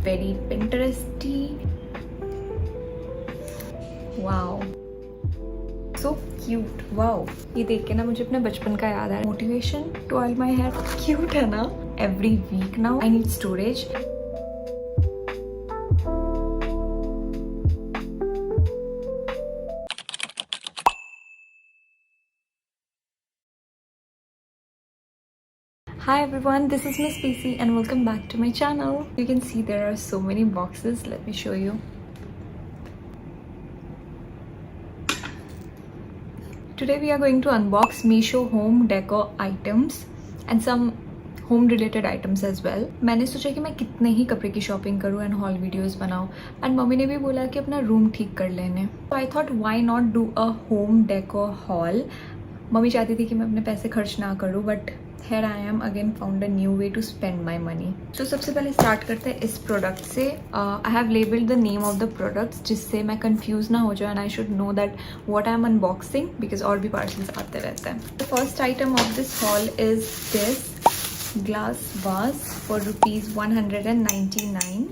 very Pinteresty. Wow, so cute. Wow, ये देख के ना मुझे अपने बचपन का याद आया. Motivation to oil my hair. Cute है ना? Every week now I need storage. Hi everyone, this is Miss PC and welcome back to my channel. You can see there are so many boxes. Let me show you. Today we are going to unbox Meesho home decor items and some home related items as well. मैंने सोचा कि मैं कितने ही कपड़े की shopping करूँ and hall videos बनाऊँ and mummy ने भी बोला कि अपना रूम ठीक कर लेने. So I thought why not do a home decor haul. Mummy चाहती थी कि मैं अपने पैसे खर्च ना करूँ but here I am again found a new way to spend my money. तो सबसे पहले स्टार्ट करते हैं इस प्रोडक्ट से. I have labeled the name of the products जिससे मैं कंफ्यूज ना हो जाए and I should know that what I am unboxing because और भी पार्सल्स आते रहते हैं. The first item of this haul is this glass vase for ₹199.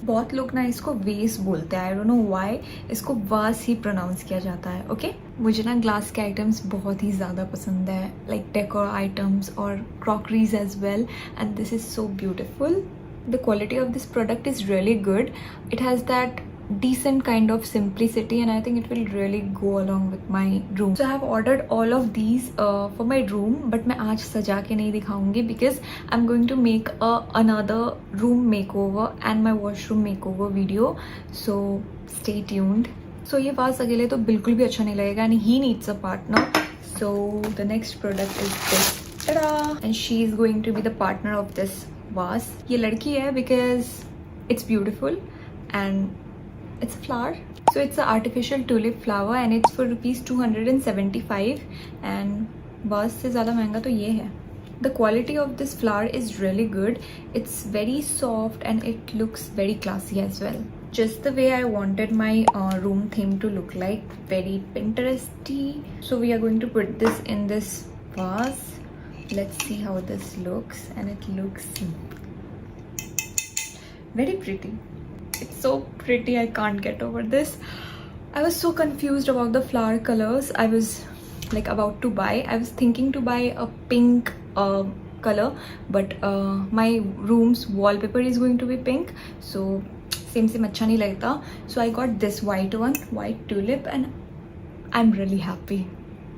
बहुत लोग ना इसको वेस बोलते हैं. आई डोंट नो व्हाई इसको वास ही प्रोनाउंस किया जाता है. ओके मुझे ना ग्लास के आइटम्स बहुत ही ज़्यादा पसंद है, लाइक डेकोर आइटम्स और crockeries as well and this is so beautiful. The quality of this product is really good. It has that decent kind of simplicity and I think it will really go along with my room. So I have ordered all of these for my room but मैं आज सजा के नहीं दिखाऊंगी because I'm going to make another room makeover and my washroom makeover video, so stay tuned. So ये वास अकेले तो बिल्कुल भी अच्छा नहीं लगेगा and he needs a partner. So the next product is this. Ta-da! And she is going to be the partner of this vase. ये लड़की है because it's beautiful and it's a flower. So it's an artificial tulip flower and it's for ₹275 and बस से ज़्यादा महंगा तो ये है. The quality of this flower is really good. It's very soft and it looks very classy as well. Just the way I wanted my room theme to look like. Very Pinteresty. So we are going to put this in this vase. Let's see how this looks and it looks very pretty. It's so pretty, I can't get over this. I was so confused about the flower colors. I was like about to buy. I was thinking to buy a pink color but my room's wallpaper is going to be pink, so same अच्छा नहीं लगता. So I got this white one, white tulip, and I'm really happy.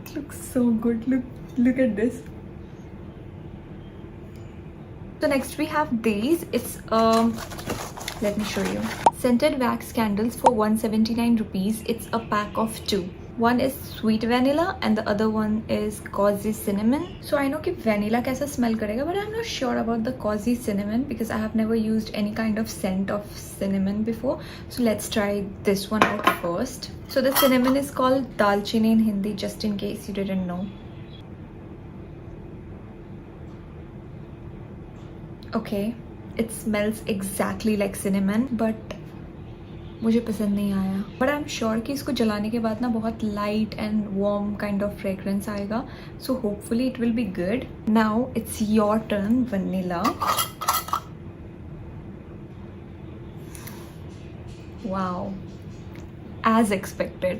It looks so good. Look at this. So next we have these. It's let me show you. Scented wax candles for ₹179. It's a pack of 2. One is sweet vanilla and the other one is cozy cinnamon. So I know कि vanilla कैसा smell करेगा but I'm not sure about the cozy cinnamon because I have never used any kind of scent of cinnamon before. So let's try this one out first. So the cinnamon is called dalchini in Hindi, just in case you didn't know. Okay, it smells exactly like cinnamon but मुझे पसंद नहीं आया. But I am sure कि इसको जलाने के बाद ना बहुत light and warm kind of fragrance आएगा. So hopefully it will be good. Now it's your turn. Vanilla. Wow, as expected.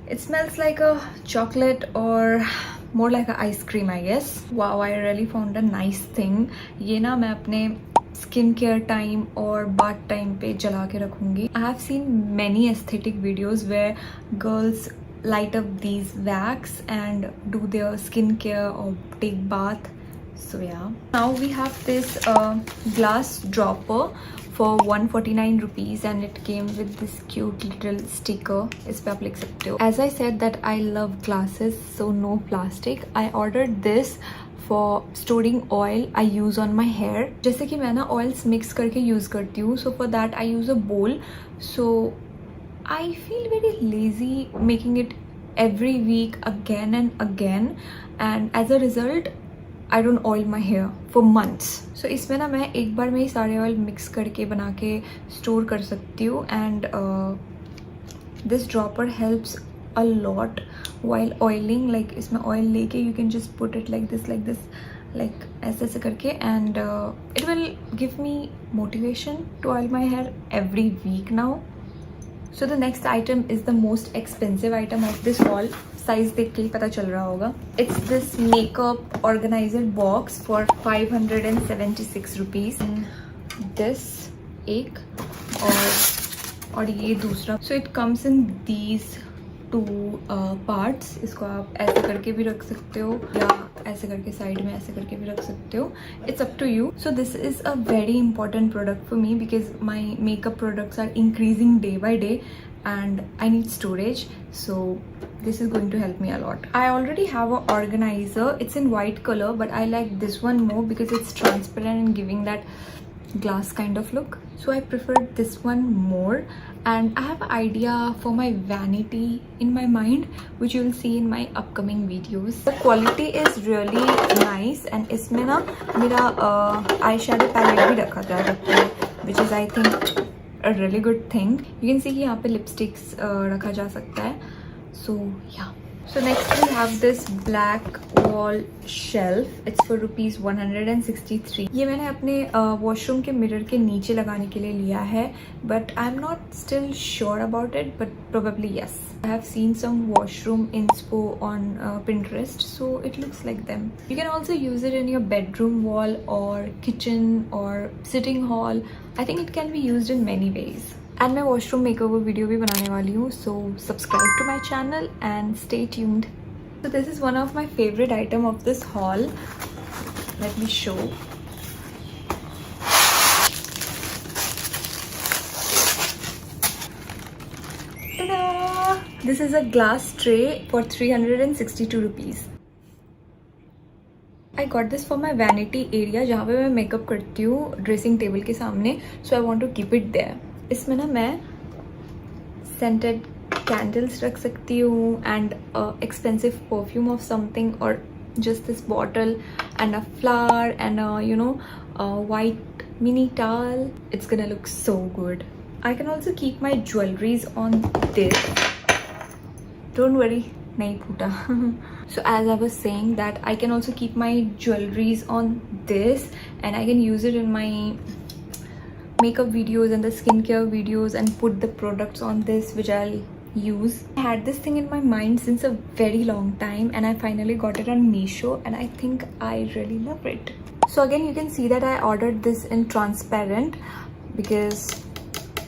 It smells like a chocolate or more like a ice cream, I guess. Wow, I really found a nice thing. ये ना मैं अपने skin care time और bath time पे जला के रखूँगी. I have seen many aesthetic videos where girls light up these wax and do their skin care or take bath. So yeah. Now we have this glass dropper for ₹149 and it came with this cute little sticker. इस पे आप लिख सकते हो. As I said that I love glasses, so no plastic. I ordered this for storing oil I use on my hair. जैसे कि मैं ना oils mix करके use करती हूँ, so for that I use a bowl. So I feel very lazy making it every week again and again, and as a result I don't oil my hair for months. So इसमें ना मैं एक बार में ही सारे oil mix करके बना के store कर सकती हूँ. And this dropper helps a lot while oiling. Like इसमें oil लेके you can just put it like this like ऐसे ऐसे करके, and it will give me motivation to oil my hair every week now. So the next item is the most expensive item of this haul. Size देख के ही पता चल रहा होगा. It's this makeup organizer box for 576 rupees. This एक और ये दूसरा. So it comes in these two parts. इसको आप ऐसे करके भी रख सकते हो या ऐसे करके साइड में ऐसे करके भी रख सकते हो. It's up to you. So this is a very important product for me because my makeup products are increasing day by day and I need storage. So this is going to help me a lot. I already have an organizer. It's in white color, but I like this one more because it's transparent and giving that glass kind of look. So I prefer this one more, and I have an idea for my vanity in my mind which you will see in my upcoming videos. The quality is really nice and इसमें ना मेरा eyeshadow palette भी रखा जा सकता है, which is I think a really good thing. You can see कि यहाँ पे lipsticks रखा जा सकता है. So yeah. So next we have this black wall shelf. It's for rupees 163. ये मैंने अपने वॉशरूम के मिरर के नीचे लगाने के लिए लिया है, but I'm not still sure about it, but probably yes. I have seen some washroom inspo on Pinterest, so it looks like them. You can also use it in your bedroom wall or kitchen or sitting hall. I think it can be used in many ways. And मैं washroom makeover video भी बनाने वाली हूँ, so subscribe to my channel and stay tuned. So this is one of my favorite item of this haul. Let me show. Ta-da! This is a glass tray for 362 rupees. I got this for my vanity area जहाँ पे मैं makeup करती हूँ dressing table के सामने. So I want to keep it there. इसमें ना मैं scented candles रख सकती हूँ and expensive perfume of something, or just this bottle and a flower and a white mini towel. It's gonna look so good. I can also keep my jewelries on this. Don't worry, nahi phuta. So as I was saying that I can also keep my jewelries on this and I can use it in my makeup videos and the skincare videos and put the products on this which I'll use. I had this thing in my mind since a very long time and I finally got it on Meesho and I think I really love it. So again you can see that I ordered this in transparent because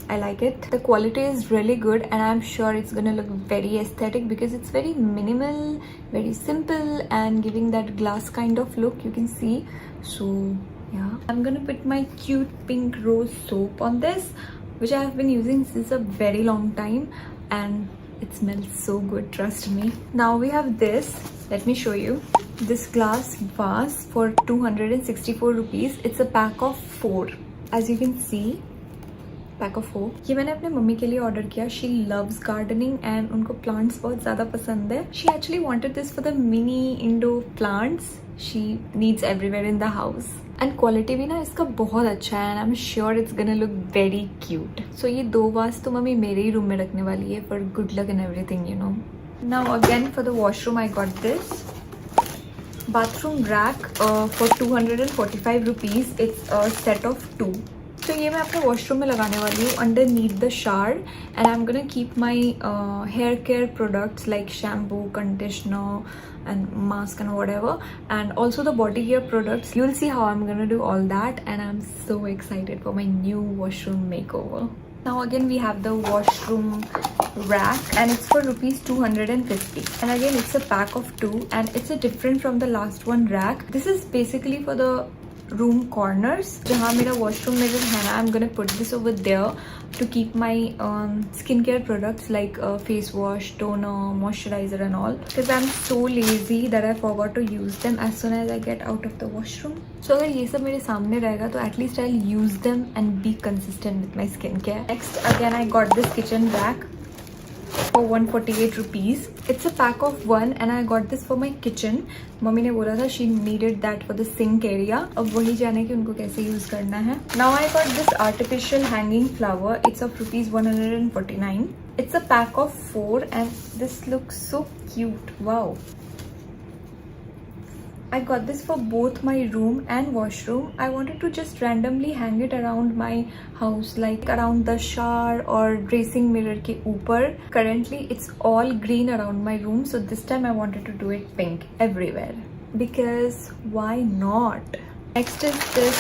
I like it. The quality is really good and I'm sure it's gonna look very aesthetic because it's very minimal, very simple and giving that glass kind of look, you can see. So yeah, I'm gonna put my cute pink rose soap on this, which I have been using since a very long time and it smells so good, trust me. Now we have this, let me show you. This glass vase for 264 rupees. It's a pack of 4, as you can see. Pack of 4. ये मैंने अपने mummy के लिए order किया. She loves gardening and उनको plants बहुत ज़्यादा पसंद है. She actually wanted this for the mini indoor plants she needs everywhere in the house. And quality भी ना इसका बहुत अच्छा है and I am sure it's gonna look very cute. So ये 2 वास तो मम्मी मेरे ही रूम में रखने वाली है for good luck and everything, you know. Now again for the washroom I got this bathroom rack for 245 rupees. It's a set of 2. तो ये मैं अपने वॉशरूम में लगाने वाली हूँ underneath the shower and I am gonna keep my hair care products like shampoo, conditioner and mask and whatever, and also the body care products. You'll see how I'm gonna do all that and I'm so excited for my new washroom makeover. Now again we have the washroom rack and it's for rupees 250 and again it's a pack of 2 and it's a different from the last one rack. This is basically for the room corners जहाँ मेरा washroom mirror है ना. I'm gonna put this over there to keep my skincare products like face wash, toner, moisturizer and all because I'm so lazy that I forgot to use them as soon as I get out of the washroom. So अगर ये सब मेरे सामने रहेगा तो at least I'll use them and be consistent with my skincare. Next again I got this kitchen rack for 148 rupees. It's a pack of 1 and I got this for my kitchen. Mummy ने बोला था she needed that for the sink area. अब वही जाने कि उनको कैसे use करना है. Now I got this artificial hanging flower. It's of rupees 149. It's a pack of 4 and this looks so cute. Wow. I got this for both my room and washroom. I wanted to just randomly hang it around my house, like around the shower or dressing mirror ke upar. Currently it's all green around my room, so this time I wanted to do it pink everywhere because why not? Next is this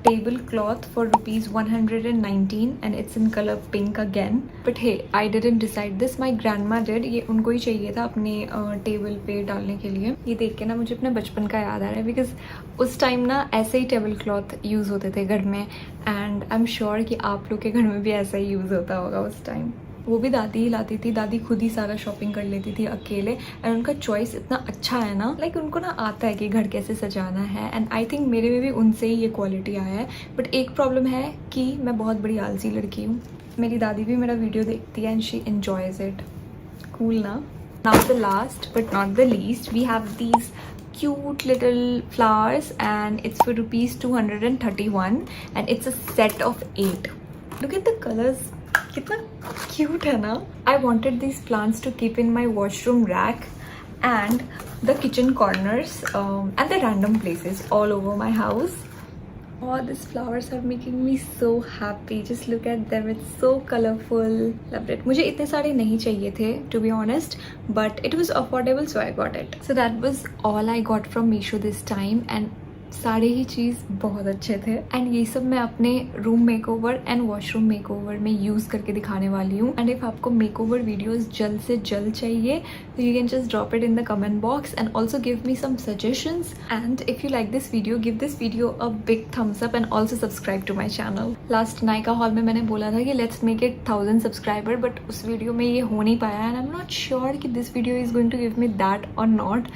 tablecloth for rupees 119 and it's in color pink again. But hey, I didn't decide this. My grandma did. ये उनको ही चाहिए था अपने table पे डालने के लिए. ये देख के ना मुझे अपने बचपन का याद आ रहा है बिकॉज उस टाइम ना ऐसे ही टेबल क्लॉथ यूज़ होते थे घर में एंड आई एम श्योर कि आप लोग के घर में भी ऐसा ही यूज़ होता होगा उस टाइम. वो भी दादी ही लाती थी. दादी खुद ही सारा शॉपिंग कर लेती थी अकेले एंड उनका चॉइस इतना अच्छा है ना, लाइक उनको ना आता है कि घर कैसे सजाना है एंड आई थिंक मेरे में भी उनसे ही ये क्वालिटी आया है. बट एक प्रॉब्लम है कि मैं बहुत बड़ी आलसी लड़की हूँ. मेरी दादी भी मेरा वीडियो देखती है and she enjoys it. Cool ना. Now the last but not the least we have these cute little flowers and it's for rupees 231 and it's a set of 8. Look at the colors. कितना cute है ना. I wanted these plants to keep in my washroom rack and the kitchen corners and the random places all over my house. Oh, these flowers are making me so happy. Just look at them. It's so colorful. Loved it. मुझे इतने सारे नहीं चाहिए थे to be honest, but it was affordable so I got it. So that was all I got from Meesho this time and सारे ही चीज़ बहुत अच्छे थे एंड ये सब मैं अपने room makeover and washroom makeover में यूज़ करके दिखाने वाली हूँ. एंड इफ़ आपको मेकओवर वीडियोस जल्द से जल्द चाहिए तो you can just drop it in the comment box and also give me some suggestions. And if you like this video give this video a big thumbs up and also subscribe to my channel. Last Nykaa haul में मैंने बोला था कि let's make it 1000 subscriber but उस video में ये हो नहीं पाया and I am not sure कि this video is going to give me that और not.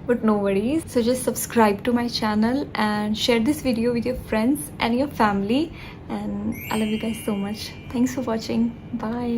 But no worries. So just subscribe to my channel and share this video with your friends and your family. And I love you guys so much. Thanks for watching. Bye.